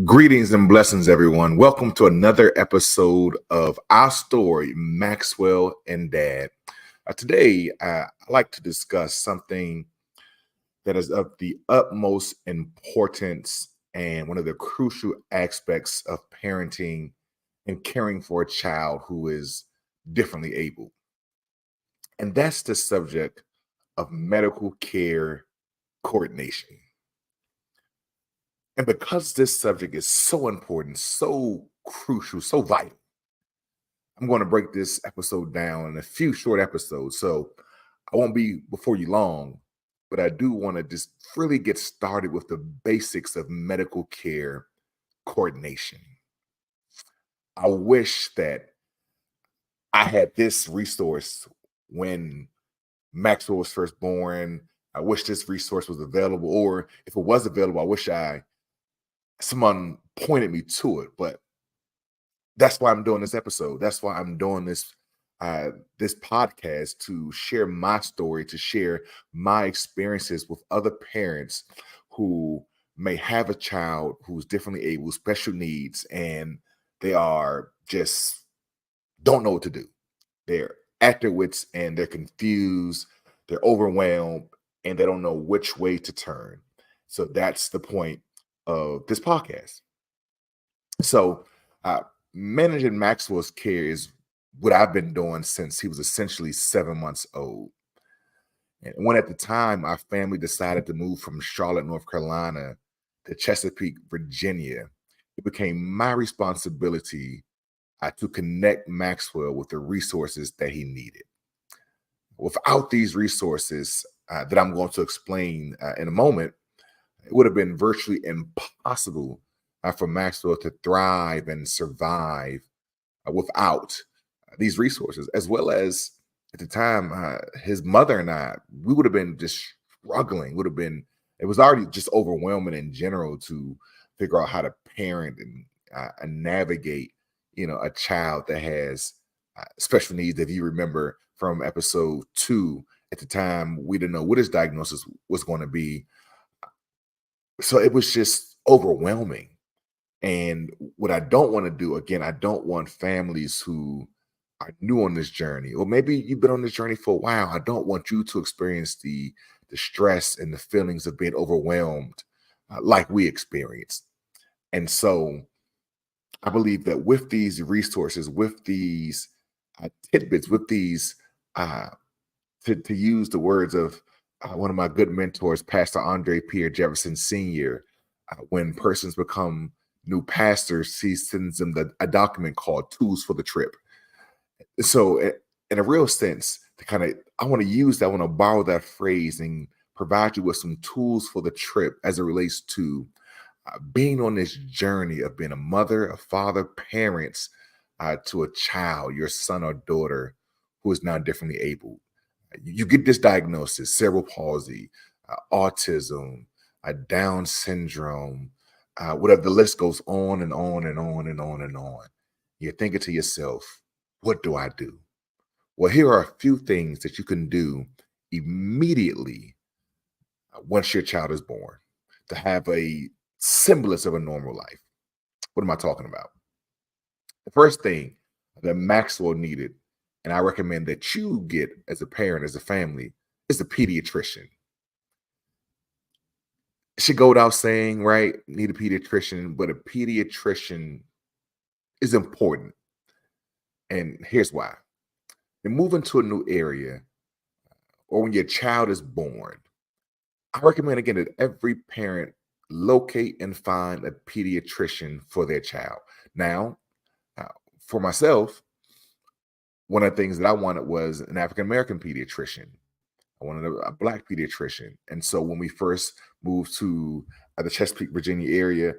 Greetings and blessings, everyone. Welcome to another episode of Our Story, Maxwell and Dad. Today, I'd like to discuss something that is of the utmost importance and one of the crucial aspects of parenting and caring for a child who is differently able. And that's the subject of medical care coordination. And because this subject is so important, so crucial, so vital, I'm going to break this episode down in a few short episodes. So I won't be before you long, but I do want to just really get started with the basics of medical care coordination. I wish that I had this resource when Maxwell was first born. I wish this resource was available, or if it was available, I wish someone pointed me to it. But that's why I'm doing this episode. That's why I'm doing this podcast, to share my story, to share my experiences with other parents who may have a child who's differently able, special needs, and they are just don't know what to do. They're at their wits and they're confused, they're overwhelmed, and they don't know which way to turn. So that's the point of this podcast. So, managing Maxwell's care is what I've been doing since he was essentially 7 months old. And when at the time our family decided to move from Charlotte, North Carolina to Chesapeake, Virginia, it became my responsibility to connect Maxwell with the resources that he needed. Without these resources that I'm going to explain in a moment, it would have been virtually impossible for Maxwell to thrive and survive without these resources, as well as at the time, his mother and we would have been just struggling. It was already just overwhelming in general to figure out how to parent and navigate, a child that has special needs. If you remember from episode 2, at the time, we didn't know what his diagnosis was going to be. So it was just overwhelming. And what I don't want to do, again, I don't want families who are new on this journey, or maybe you've been on this journey for a while. I don't want you to experience the stress and the feelings of being overwhelmed like we experienced. And so I believe that with these resources, with these tidbits, with these, to use the words of one of my good mentors, Pastor Andre Pierre Jefferson Sr., when persons become new pastors, he sends them a document called Tools for the Trip. So in a real sense, I want to use that, I want to borrow that phrase and provide you with some tools for the trip as it relates to being on this journey of being a mother, a father, parents to a child, your son or daughter who is now differently able. You get this diagnosis: cerebral palsy, autism, Down syndrome, whatever, the list goes on and on and on and on and on. You're thinking to yourself, what do I do? Well, here are a few things that you can do immediately once your child is born to have a semblance of a normal life. What am I talking about? The first thing that Maxwell needed, and I recommend that you get as a parent, as a family, is a pediatrician. It should go without saying, right? Need a pediatrician, but a pediatrician is important. And here's why. You're moving to a new area, or when your child is born, I recommend again that every parent locate and find a pediatrician for their child. Now, for myself, one of the things that I wanted was an African American pediatrician. I wanted a Black pediatrician. And so when we first moved to the Chesapeake, Virginia area,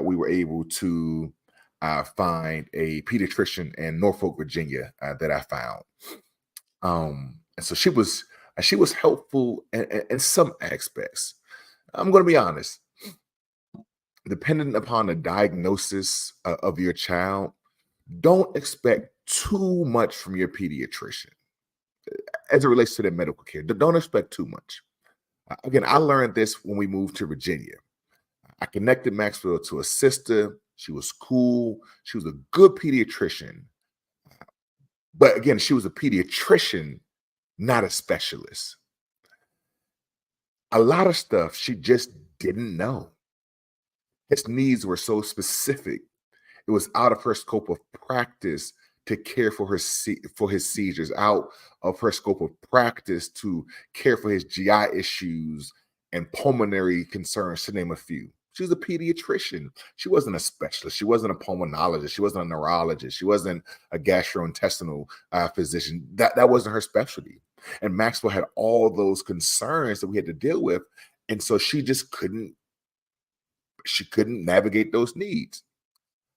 we were able to find a pediatrician in Norfolk, Virginia that I found. And so she was helpful in some aspects. I'm going to be honest. Depending upon the diagnosis of your child, don't expect too much from your pediatrician as it relates to their medical care. Don't expect too much. Again, I learned this when we moved to Virginia. I connected Maxwell to a sister. She was cool. She was a good pediatrician. But again, she was a pediatrician, not a specialist. A lot of stuff she just didn't know. His needs were so specific. It was out of her scope of practice to care for for his seizures, out of her scope of practice to care for his GI issues and pulmonary concerns, to name a few. She was a pediatrician. She wasn't a specialist. She wasn't a pulmonologist. She wasn't a neurologist. She wasn't a gastrointestinal physician. That wasn't her specialty. And Maxwell had all those concerns that we had to deal with, and so she just couldn't. She couldn't navigate those needs.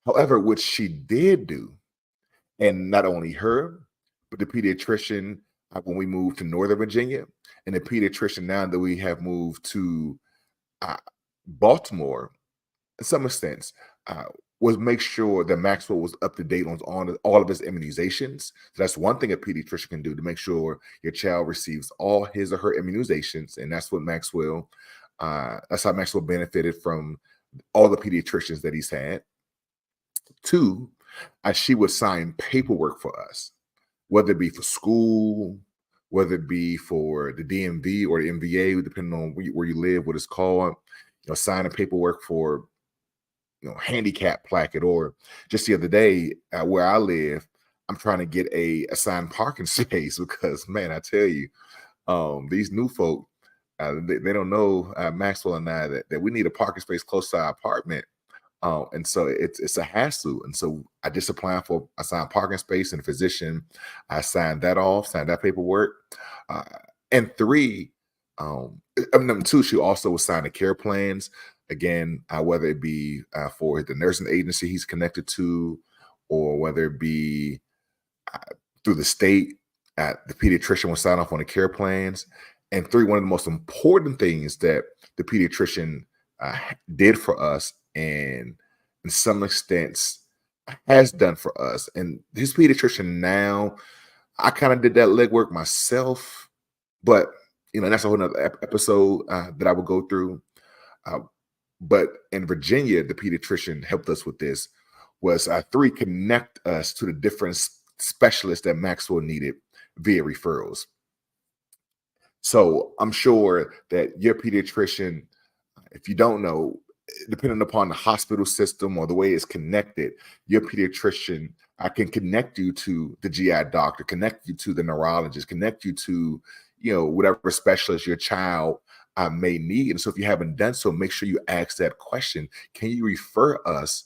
However, what she did do, and not only her, but the pediatrician when we moved to Northern Virginia, and the pediatrician now that we have moved to uh, Baltimore, in some extent, uh, was make sure that Maxwell was up to date on all of his immunizations. So that's one thing a pediatrician can do to make sure your child receives all his or her immunizations, and that's what Maxwell. That's how Maxwell benefited from all the pediatricians that he's had. Two, she would sign paperwork for us, whether it be for school, whether it be for the DMV or the MVA, depending on where you live, what it's called. Signing paperwork for handicap placket, or just the other day where I live, I'm trying to get a assigned parking space because, man, I tell you, these new folk, they don't know Maxwell and I that we need a parking space close to our apartment. And so it's a hassle. And so I just applied for assigned parking space and a physician. I signed that off, signed that paperwork. Uh, and three, number two, she also was signing care plans. Again, whether it be for the nursing agency he's connected to, or whether it be uh, through the state, the pediatrician will sign off on the care plans. And three, one of the most important things that the pediatrician did for us, and in some extents has done for us. And his pediatrician now, I kind of did that legwork myself, but that's a whole nother episode that I will go through. But in Virginia, the pediatrician helped us with this. Was three, connect us to the different specialists that Maxwell needed via referrals. So I'm sure that your pediatrician, if you don't know, depending upon the hospital system or the way it's connected, your pediatrician can connect you to the GI doctor, connect you to the neurologist, connect you to whatever specialist your child may need. And so if you haven't done so, make sure you ask that question. Can you refer us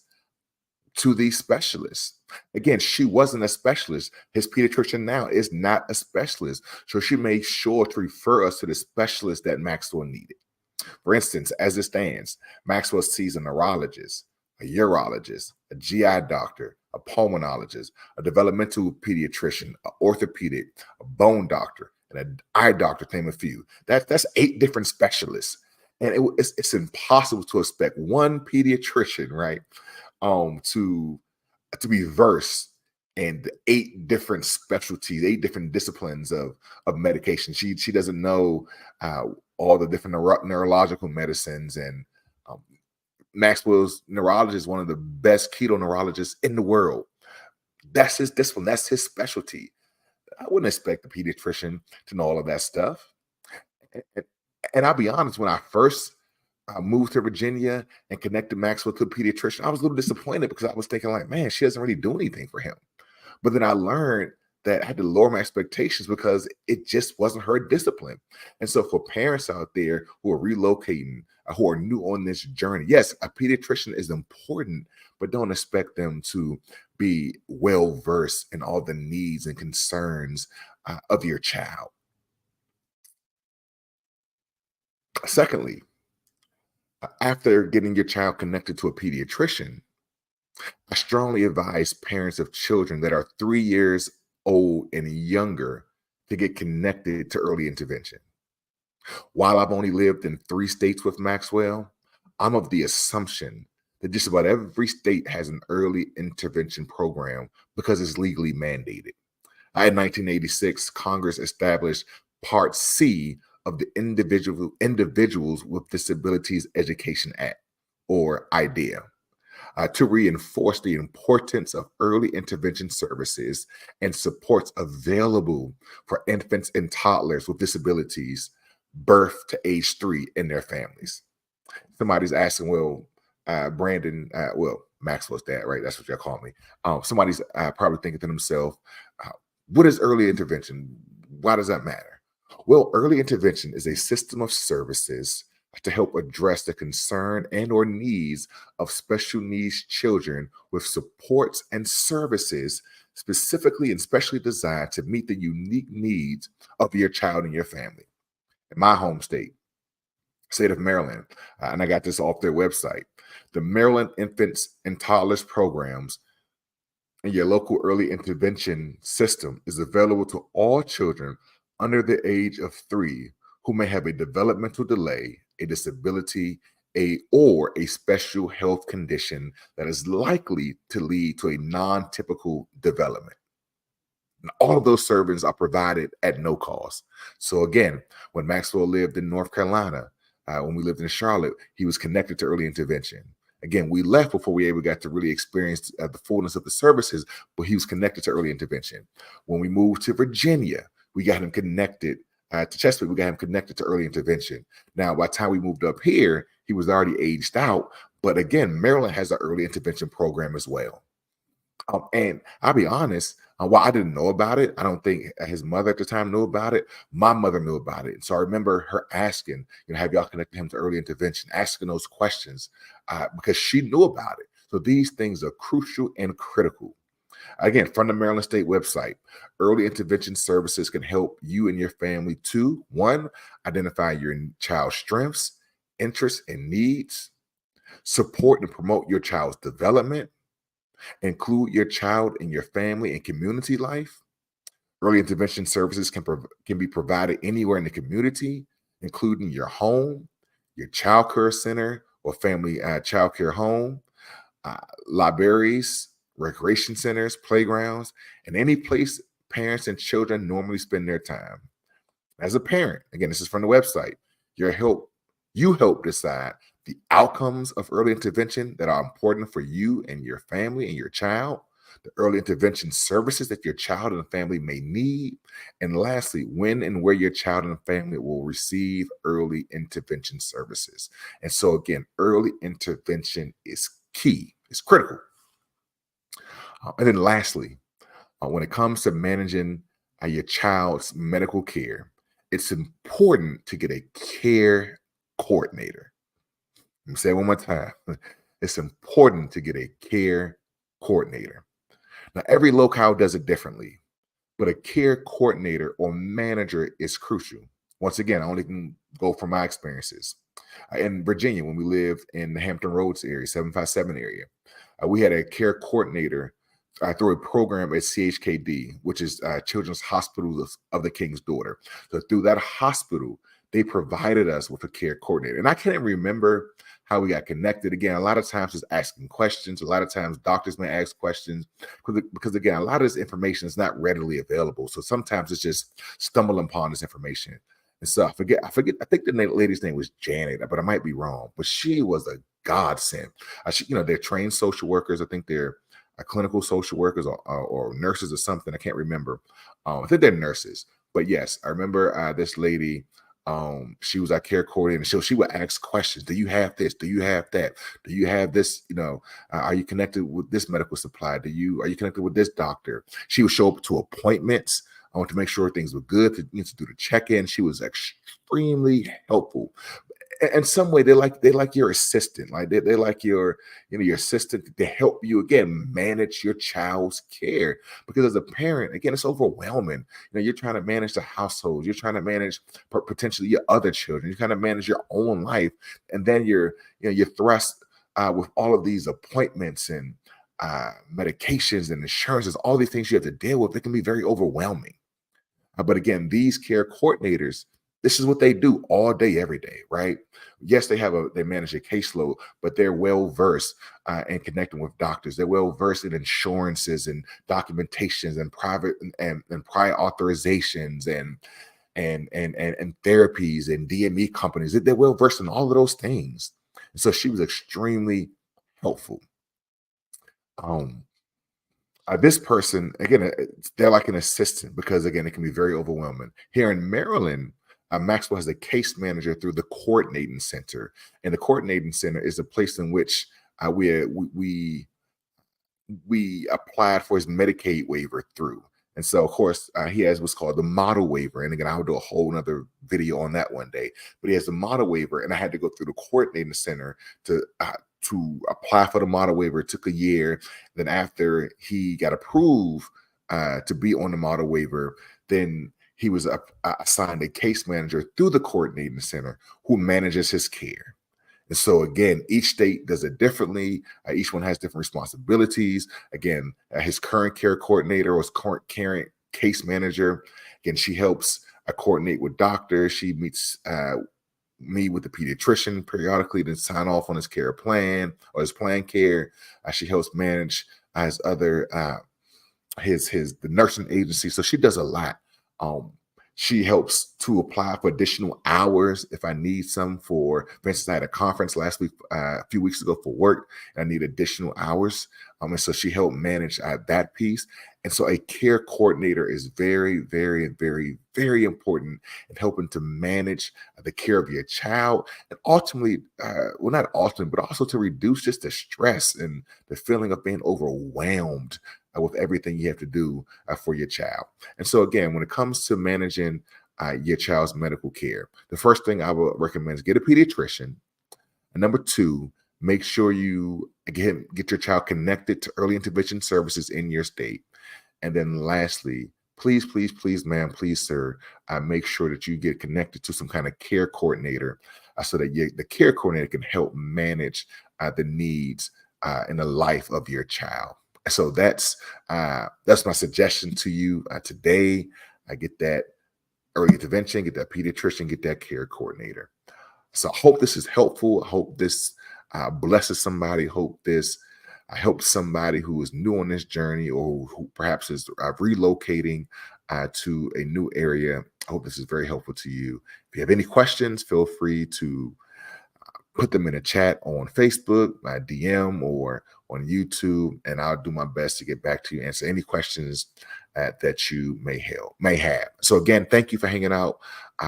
to these specialists? Again, she wasn't a specialist. His pediatrician now is not a specialist. So she made sure to refer us to the specialist that Maxwell needed. For instance, as it stands, Maxwell sees a neurologist, a urologist, a GI doctor, a pulmonologist, a developmental pediatrician, an orthopedic, a bone doctor, and an eye doctor, to name a few. That's 8 different specialists. And it's impossible to expect one pediatrician, right, to be versed in the 8 different specialties, 8 different disciplines of medication. She doesn't know all the different neurological medicines. And Maxwell's neurologist is one of the best keto neurologists in the world. That's his discipline. That's his specialty. I wouldn't expect the pediatrician to know all of that stuff. And I'll be honest, when I first moved to Virginia and connected Maxwell to a pediatrician, I was a little disappointed because I was thinking like, man, she doesn't really do anything for him. But then I learned that I had to lower my expectations because it just wasn't her discipline. And so for parents out there who are relocating, who are new on this journey, yes, a pediatrician is important, but don't expect them to be well-versed in all the needs and concerns of your child. Secondly, after getting your child connected to a pediatrician, I strongly advise parents of children that are 3 years old and younger to get connected to early intervention. While I've only lived in 3 states with Maxwell, I'm of the assumption that just about every state has an early intervention program because it's legally mandated. In 1986, Congress established Part C of the Individuals with Disabilities Education Act. or IDEA, to reinforce the importance of early intervention services and supports available for infants and toddlers with disabilities, birth to age 3 in their families. Somebody's asking, well, Brandon, Maxwell's dad, right? That's what y'all call me. Somebody's probably thinking to themselves, uh, what is early intervention? Why does that matter? Well, early intervention is a system of services to help address the concern and or needs of special needs children with supports and services specifically and specially designed to meet the unique needs of your child and your family. In my home state of Maryland, and I got this off their website, the Maryland Infants and Toddlers Programs in your local early intervention system is available to all children under the age of 3 who may have a developmental delay, a disability, or a special health condition that is likely to lead to a non-typical development. And all of those services are provided at no cost. So again, when Maxwell lived in North Carolina, when we lived in Charlotte, he was connected to early intervention. Again, we left before we ever got to really experience the fullness of the services, but he was connected to early intervention. When we moved to Virginia, we got him connected to Chesapeake. We got him connected to early intervention. Now, by the time we moved up here, he was already aged out. But again, Maryland has an early intervention program as well. And I'll be honest, while I didn't know about it, I don't think his mother at the time knew about it. My mother knew about it. So I remember her asking, have y'all connected him to early intervention, asking those questions because she knew about it. So these things are crucial and critical. Again, from the Maryland State website, early intervention services can help you and your family to, one, identify your child's strengths, interests, and needs, support and promote your child's development, include your child in your family and community life. Early intervention services can be provided anywhere in the community, including your home, your child care center or family child care home, libraries, recreation centers, playgrounds, and any place parents and children normally spend their time. As a parent, again, this is from the website, you help decide the outcomes of early intervention that are important for you and your family and your child, the early intervention services that your child and family may need, and lastly, when and where your child and family will receive early intervention services. And so again, early intervention is key, it's critical. And then lastly, when it comes to managing your child's medical care, it's important to get a care coordinator. Let me say it one more time. It's important to get a care coordinator. Now, every locale does it differently, but a care coordinator or manager is crucial. Once again, I only can go from my experiences. In Virginia, when we lived in the Hampton Roads area, 757 area, we had a care coordinator through a program at CHKD, which is Children's Hospital of the King's Daughter. So through that hospital, they provided us with a care coordinator. And I can't remember how we got connected. Again, a lot of times it's asking questions. A lot of times doctors may ask questions because again, a lot of this information is not readily available. So sometimes it's just stumbling upon this information. And so I forget, I think the lady's name was Janet, but I might be wrong. But she was a godsend. They're trained social workers. I think they're clinical social workers or nurses or something. I can't remember. I think they're nurses. But yes, I remember this lady. She was our care coordinator. So she would ask questions. Do you have this? Do you have that? Do you have this? Are you connected with this medical supply? Are you connected with this doctor? She would show up to appointments. I want to make sure things were good to do the check-in. She was extremely helpful. In some way, they like your assistant, like they like your assistant to help you again manage your child's care. Because as a parent, again, it's overwhelming. You're trying to manage the household, you're trying to manage potentially your other children, you're trying to manage your own life, and then you're thrust with all of these appointments and medications and insurances, all these things you have to deal with. It can be very overwhelming. But again, these care coordinators, this is what they do all day, every day, right? Yes, they manage a caseload, but they're well versed in connecting with doctors. They're well versed in insurances and documentations and private and prior authorizations and therapies and DME companies. They're well versed in all of those things. And so she was extremely helpful. Um, this person, again, they're like an assistant because, again, it can be very overwhelming. Here in Maryland, Maxwell has a case manager through the coordinating center, and the coordinating center is a place in which we applied for his Medicaid waiver through. And so, of course, he has what's called the model waiver. And again, I'll do a whole nother video on that one day. But he has the model waiver, and I had to go through the coordinating center to apply for the model waiver. It took a year. Then after he got approved to be on the model waiver, then he was assigned a case manager through the coordinating center who manages his care. And so, again, each state does it differently. Each one has different responsibilities. Again, his current care coordinator or his current case manager, again, she helps coordinate with doctors. She meets me with the pediatrician periodically to sign off on his care plan or his planned care. She helps manage his other the nursing agency. So she does a lot. She helps to apply for additional hours if I need some. For instance, I had a conference last week, a few weeks ago for work, and I need additional hours. And so she helped manage that piece. And so a care coordinator is very, very, very, very important in helping to manage the care of your child, and ultimately, well, not ultimately, but also to reduce just the stress and the feeling of being overwhelmed with everything you have to do for your child. And so, again, when it comes to managing your child's medical care, the first thing I would recommend is get a pediatrician. And number two, make sure you get your child connected to early intervention services in your state. And then lastly, please, please, please, ma'am, please, sir, make sure that you get connected to some kind of care coordinator so that the care coordinator can help manage the needs in the life of your child. So that's my suggestion to you today. I get that early intervention, get that pediatrician, get that care coordinator. So I hope this is helpful. I hope this blesses somebody. Hope this helps somebody who is new on this journey or who perhaps is relocating to a new area. I hope this is very helpful to you. If you have any questions, feel free to put them in a chat on Facebook, my DM, or on YouTube, and I'll do my best to get back to you, answer any questions that you may have. So again, thank you for hanging out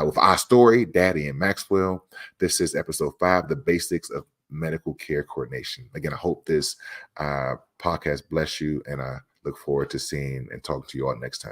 with our story, Daddy and Maxwell. This is episode 5, the basics of medical care coordination. Again, I hope this podcast bless you, and I look forward to seeing and talking to you all next time.